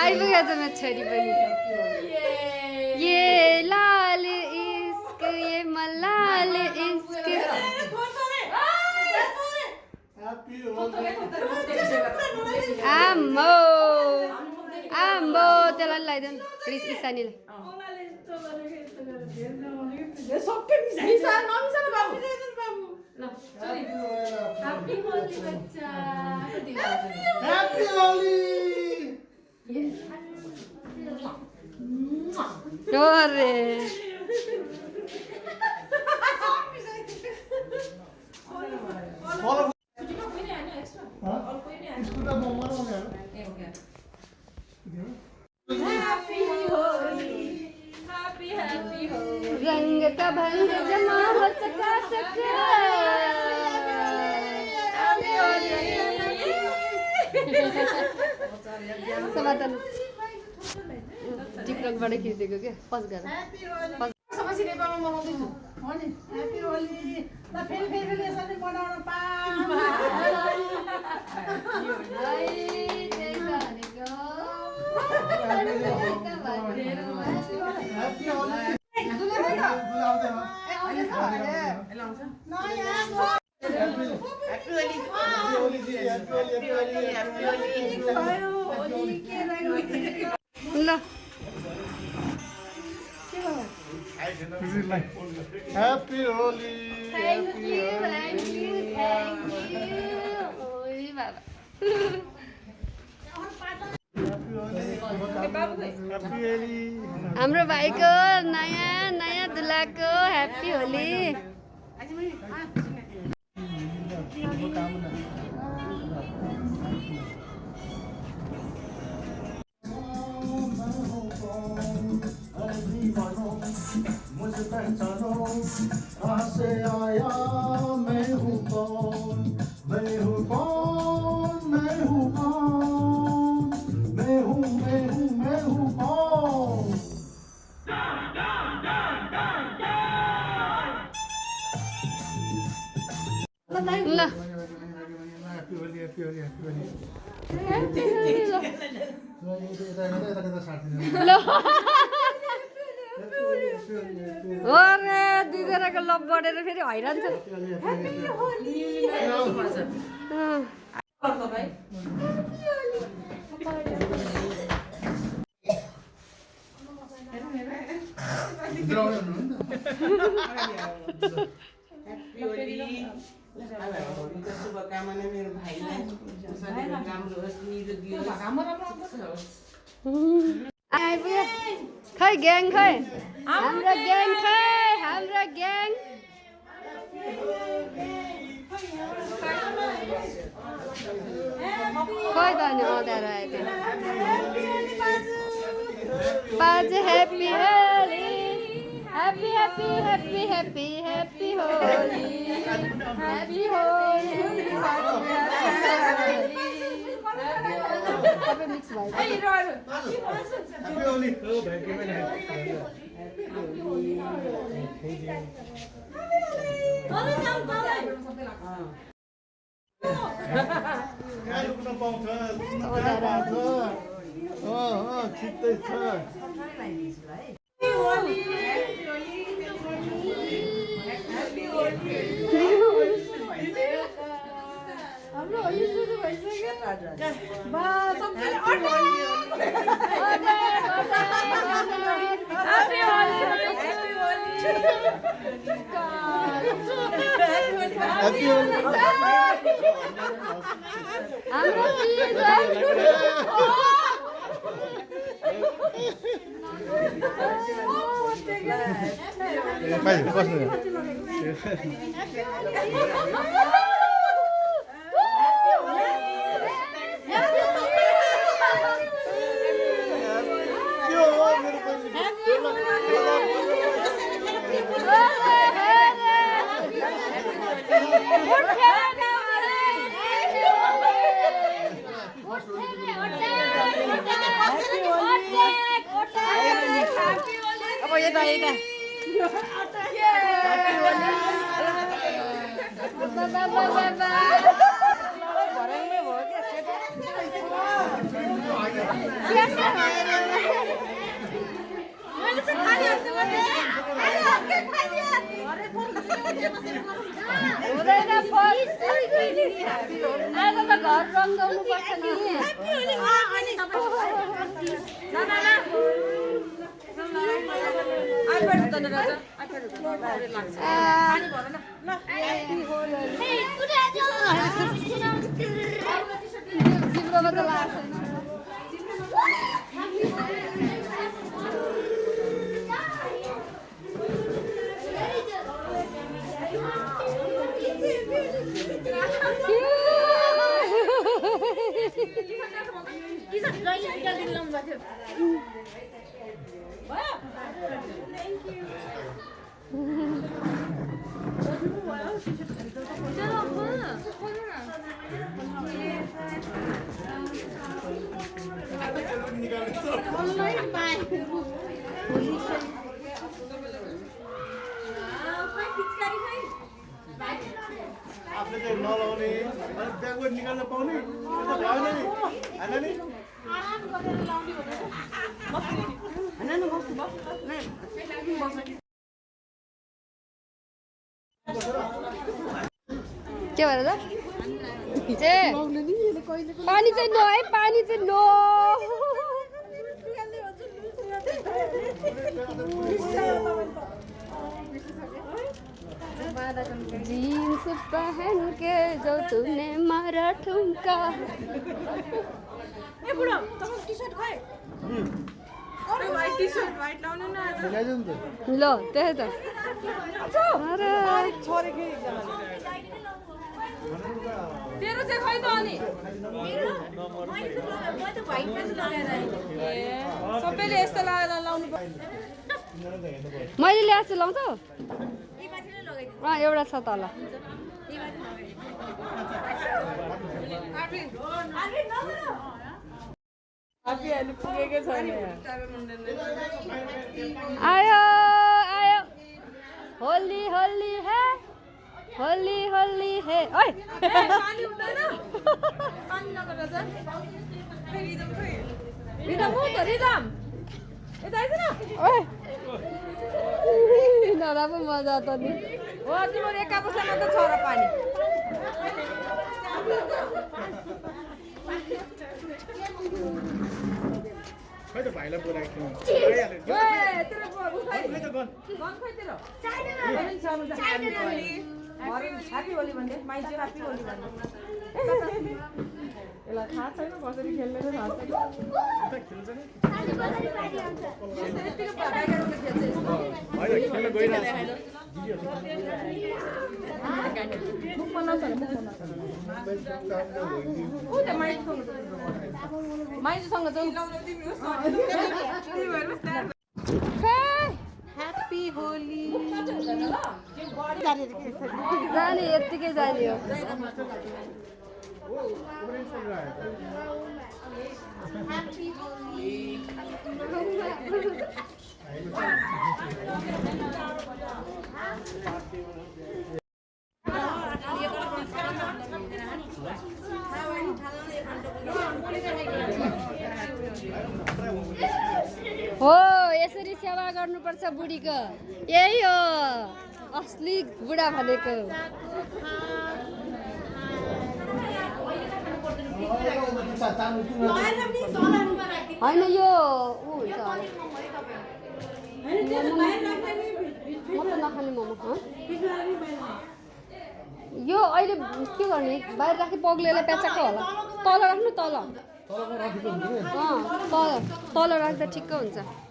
आइपुग्यो त मेरो छोरी पनि ये लाल इश्क ये मलाल इश्क आम्बो आम्बो त्यसलाई लगाइदेऊ न प्लिज इसानीलाई अरे रंग का भंग जमा हो चकाचक समाधान टिकटकबाट खिचेको क्या पज गरेर समस्या नेपालमा मनाउँदैछु हो नि ह्यापी होली ल फेरि फेरि यसरी मनाउन ल Happy Holi. Thank you. ओइ बाबा हाम्रो भाइको नयाँ दुलाको ह्याप्पी होली मुझे पहचानो कहाँ से आया मैं हूँ कौन मैं हूँ कौन मैं हूँ कौन मैं हूँ मैं हूँ मैं हूँ कौन ल happy Holi happy Holi happy Holi अरे दुईजनाको लभ बढेर फेरि हैरान छ शुभकामना मेरो भाइलाई राम्रो होस् निरोगी आइपुग्यो खै ग्याङ खै हाम्रो ग्याङ खै त अनि अँध्यारो आयो त्यो बाजे happy Holi happy happy happy happy happy Holi happy Holi सबै मिक्स भयो हैप्पी होली हो भाइ के पनि रुक्न पाउँछ छिट्टै छ हाम्रो होली सुरु भइसक्यो बा सबैले हैप्पी होली भाइ बस्नु अब यता यता हुँदैन आज त घर रङ्गाउनु पर्छ नि तिम्रोमा त लाग्छ आफूले चाहिँ नलाउने ब्यागबाट निकाल्न पाउने भएन नि होइन नि के भएर त ए पानी चाहिँ नो है पानी चाहिँ नो जीन्स पहन के जो तूने मारा ठुमका ए बुढो तपाईँ टी-शर्ट खाए अरे व्हाइट टी-शर्ट व्हाइट लाउनु न आज मिलाइदिउँ त ल त्यही त अरे छोरे के तेरो चाहिँ खै त अनि सबैले यस्तो लगाएर लाउनु मैले ल्याएको छु लाउँछौ एउटा छ तल आयो आयो होली होली है होली होली है ओए पानी हुँदैन पानी नगरेर चाहिँ रिदम हो त रिदम यता आइज न ओए नरा पो मजा त नि हो तिम्रो एका बस्दामा त छ र पानी खै त भाइलाई बोलाएको थियौँ तेरो उठाइ गन खै तेरो ह्याप्पी होली भन्दै माइजू ह्याप्पी होली भन्दै यसलाई थाहा छैन कसरी खेल्ने त थाहा छैन यतिको भाइको खेल्छ होइन खेल्न गइरहेको मुख बनाउँछ नि मुख बनाउँछ माइजूसँग जाउँ ह्याप्पी होली जाने यत्तिकै जाने हो हो यसरी सेवा गर्नुपर्छ बुढीको यही हो असली बुढा भनेको होइन यो ऊ हुन्छ म त नखाने मोमो यो अहिले के गर्ने बाहिर राखी पग्लेर प्याचाक्क होला तल राख्नु तल तल राख्दा ठिक्क हुन्छ